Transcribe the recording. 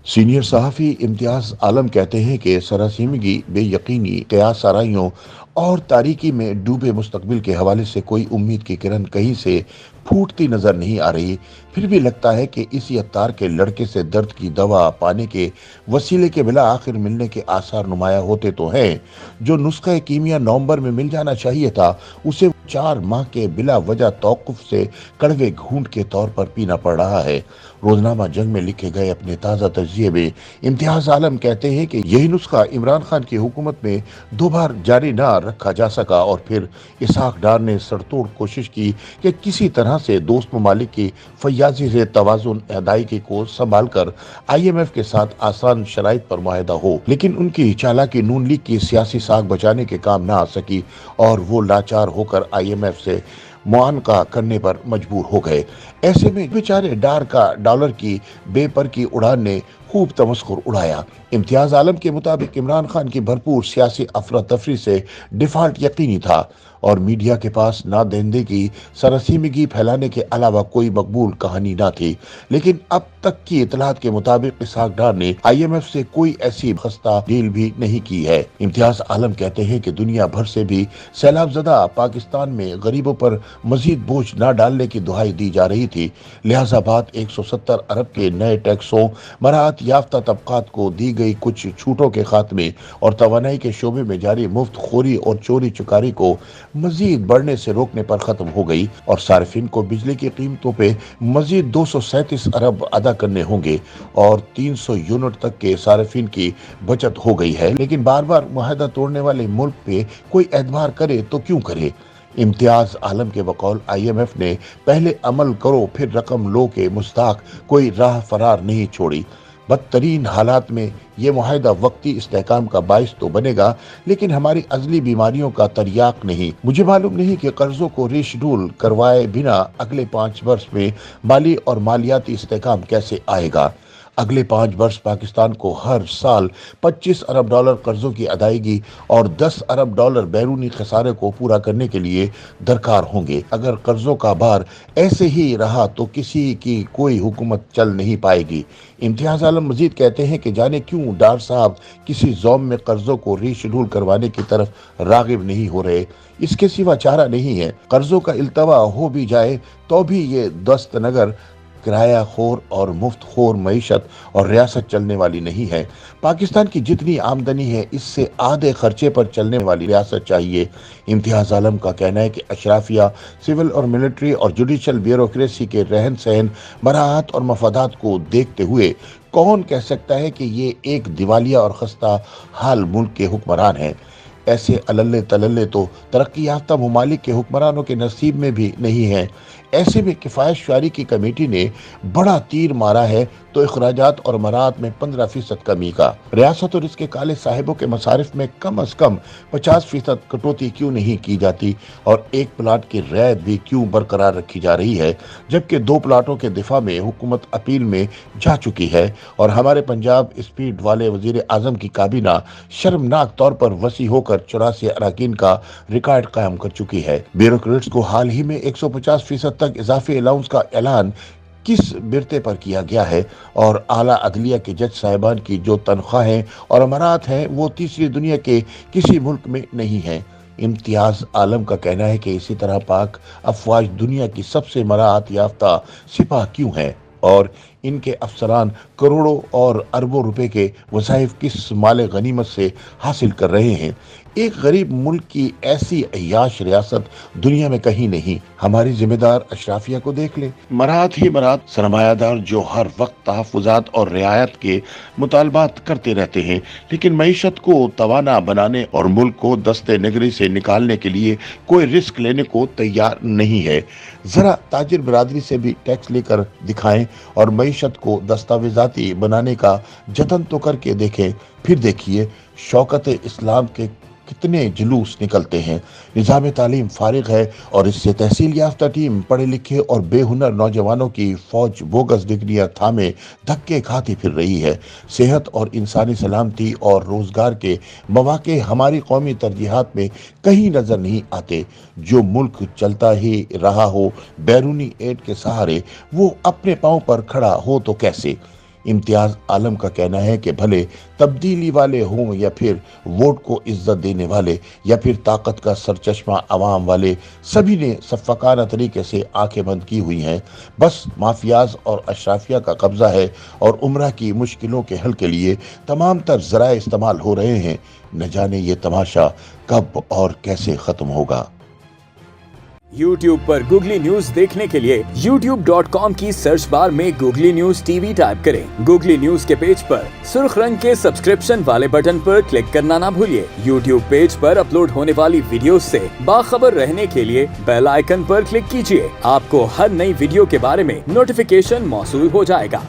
Senior सहाफ़ी इम्तियाज़ आलम कहते हैं कि सरासीमगी, बेयकीनी, क़यास आराइयों और तारीकी में डूबे मुस्तकबिल के हवाले से कोई उम्मीद की किरण कहीं से फूटती नजर नहीं आ रही। फिर भी लगता है कि इसी अत्तार के लड़के से दर्द की दवा पाने के वसीले के बिला आखिर मिलने के आसार नुमाया होते तो हैं। जो नुस्खा कीमिया नवंबर में मिल जाना चाहिए था, उसे 4 माह के बिला वजह तौकुफ से कड़वे घूंट के तौर पर पीना पड़ रहा है। रोजनामा जंग में लिखे गए अपने ताज़ा तजिए में इम्तियाज आलम कहते हैं कि यही नुस्खा इमरान खान की हुकूमत में 2 बार जारी न रखा जा सका और फिर इसहाक डार ने सरतोड़ कोशिश की कि किसी तरह से दोस्त ममालिक की फयाजी से तवाजुन अदायगी को संभाल कर IMF के साथ आसान शराइत पर मुआहदा हो, लेकिन उनकी चालाकी नून लीग की सियासी साख बचाने के काम न आ सकी और वो लाचार होकर IMF से मुआनका करने पर मजबूर हो गए। ऐसे में बेचारे डार का डॉलर की बेपर की उड़ान ने खूब तमस्कुर उड़ाया। इम्तियाज आलम के मुताबिक इमरान खान की भरपूर सियासी अफरा तफरी से डिफॉल्ट यकीनी था और मीडिया के पास नादेंदगी, सरसीमगी फैलाने के अलावा कोई मकबूल कहानी न थी। लेकिन अब तक की इतलात के मुताबिक इसहाक डार ने IMF से कोई ऐसी खस्ता डील भी नहीं की है। इम्तियाज आलम कहते हैं कि दुनिया भर से भी सैलाब ज़दा पाकिस्तान में गरीबों पर मजीद बोझ न डालने की दुहाई दी जा रही थी, लिहाजा बात 170 अरब के नए टैक्सों, मराहत याफ्ता तबकात को दी गई कुछ छूटों के खात्मे और तवानाई के शोबे में जारी मुफ्त खोरी और चोरी चुकारी को मजीद बढ़ने से रोकने पर खत्म हो गई और सार्फिन को बिजली की कीमतों पे मजीद 237 अरब अदा करने होंगे और 300 यूनिट तक के सार्फिन की बचत हो गई है। लेकिन बार बार मुआहदा तोड़ने वाले मुल्क पे कोई एतबार करे तो क्यों करे। इम्तियाज आलम के बकौल IMF ने पहले अमल करो फिर रकम लो के मुस्ताक कोई राह फरार नहीं छोड़ी। बदतरीन हालात में ये मुआहदा वक्ती इस्तेहकाम का बाइस तो बनेगा, लेकिन हमारी अजली बीमारियों का तरियाक नहीं। मुझे मालूम नहीं कि कर्जों को रीशेड्यूल करवाए बिना अगले 5 वर्ष में माली और मालियाती इस्तेहकाम कैसे आएगा। अगले 5 वर्ष पाकिस्तान को हर साल 25 अरब डॉलर कर्जों की अदायगी और 10 अरब डॉलर बैरूनी खसारे को पूरा करने के लिए दरकार होंगे। अगर कर्जों का भार ऐसे ही रहा तो किसी की कोई हुकूमत चल नहीं पाएगी। इम्तियाज आलम मजीद कहते हैं कि जाने क्यों डार साहब किसी ज़ौम में कर्जों को रीशेड्यूल करवाने की तरफ रागिब नहीं हो रहे। इसके सिवा चारा नहीं है। कर्जों का इल्तवा हो भी जाए तो भी ये दस्त नगर किराया खोर और मुफ्त खोर मईशत और रियासत चलने वाली नहीं है। पाकिस्तान की जितनी आमदनी है इससे आधे खर्चे पर चलने वाली रियासत चाहिए। इम्तियाज आलम का कहना है कि अशराफिया, सिविल और मिलिट्री और जुडिशल ब्यूरोक्रेसी के रहन सहन, मराहत और मफादात को देखते हुए कौन कह सकता है कि ये एक दिवालिया और खस्ता हाल मुल्क के हुक्मरान हैं। ऐसे अलल्ले तलल्ले तो तरक्की याफ्ता ममालिक के हुक्मरानों के नसीब में भी नहीं है। ऐसे में किफ़ायत शुआरी की कमेटी ने बड़ा तीर मारा है तो अखराजात और मराहत में 15% कमी का। रियासत और इसके काले साहिबों के मसारिफ में कम अज कम 50% कटौती क्यों नहीं की जाती और एक प्लाट की रैयत भी क्यों बरकरार रखी जा रही है, जबकि 2 प्लाटों के दिफा में हुकूमत अपील में जा चुकी है और हमारे पंजाब स्पीड वाले वजीर आजम की काबीना शर्मनाक तौर पर वसी होकर 84 अरकान का रिकॉर्ड कायम कर चुकी है। ब्यूरोक्रेट्स को हाल ही में 150% तक इजाफी अलाउंस का ऐलान किस बिरते पर किया गया है और आला अदलिया के जज साहिबान की जो तनख्वाहें और अमरात हैं वो तीसरी दुनिया के किसी मुल्क में नहीं है। इम्तियाज आलम का कहना है कि इसी तरह पाक अफवाज दुनिया की सबसे मराहत याफ्ता सिपाह क्यों है और इनके अफसरान करोड़ों और अरबों रुपए के वज़ाइफ किस माले गनीमत से हासिल कर रहे हैं। एक गरीब मुल्क की ऐसी अय्याश रियासत दुनिया में कहीं नहीं। हमारी जिम्मेदार अशराफिया को देख ले, मराहत ही मराहत सरमायादार जो हर वक्त तहफ़्फ़ुज़ात और रियायत के मुतालबात करते रहते हैं, लेकिन मईशत को तवाना बनाने और मुल्क को दस्ते नगरी से निकालने के लिए कोई रिस्क लेने को तैयार नहीं है। जरा ताजिर बरादरी से भी टैक्स लेकर दिखाएं और मईशत को दस्तावेजाती बनाने का जतन तो करके देखें। फिर देखिए शौकत इस्लाम के कितने जुलूस निकलते हैं। निज़ाम तालीम फारिग है और इससे तहसील याफ्ता टीम पढ़े लिखे और बेहुनर नौजवानों की फौज बोगस डिग्रियां थामे धक्के खाती फिर रही है। सेहत और इंसानी सलामती और रोजगार के मौके हमारी कौमी तरजीहात में कहीं नजर नहीं आते। जो मुल्क चलता ही रहा हो बैरूनी एड के सहारे, वो अपने पांव पर खड़ा हो तो कैसे। इम्तियाज आलम का कहना है कि भले तब्दीली वाले हों या फिर वोट को इज्जत देने वाले या फिर ताकत का सरचश्मा अवाम वाले, सभी ने सफ़ाकाना तरीके से आंखें बंद की हुई हैं। बस माफियाज और अशराफिया का कब्जा है और उम्रा की मुश्किलों के हल के लिए तमाम तर ज़राए इस्तेमाल हो रहे हैं। न जाने ये तमाशा कब और कैसे खत्म होगा। YouTube पर गूगली न्यूज देखने के लिए youtube.com की सर्च बार में गूगली न्यूज टीवी टाइप करें। गूगली न्यूज के पेज पर सुर्ख रंग के सब्सक्रिप्शन वाले बटन पर क्लिक करना ना भूलिए। YouTube पेज पर अपलोड होने वाली वीडियोस से बाखबर रहने के लिए बेल आइकन पर क्लिक कीजिए। आपको हर नई वीडियो के बारे में नोटिफिकेशन मौसूल हो जाएगा।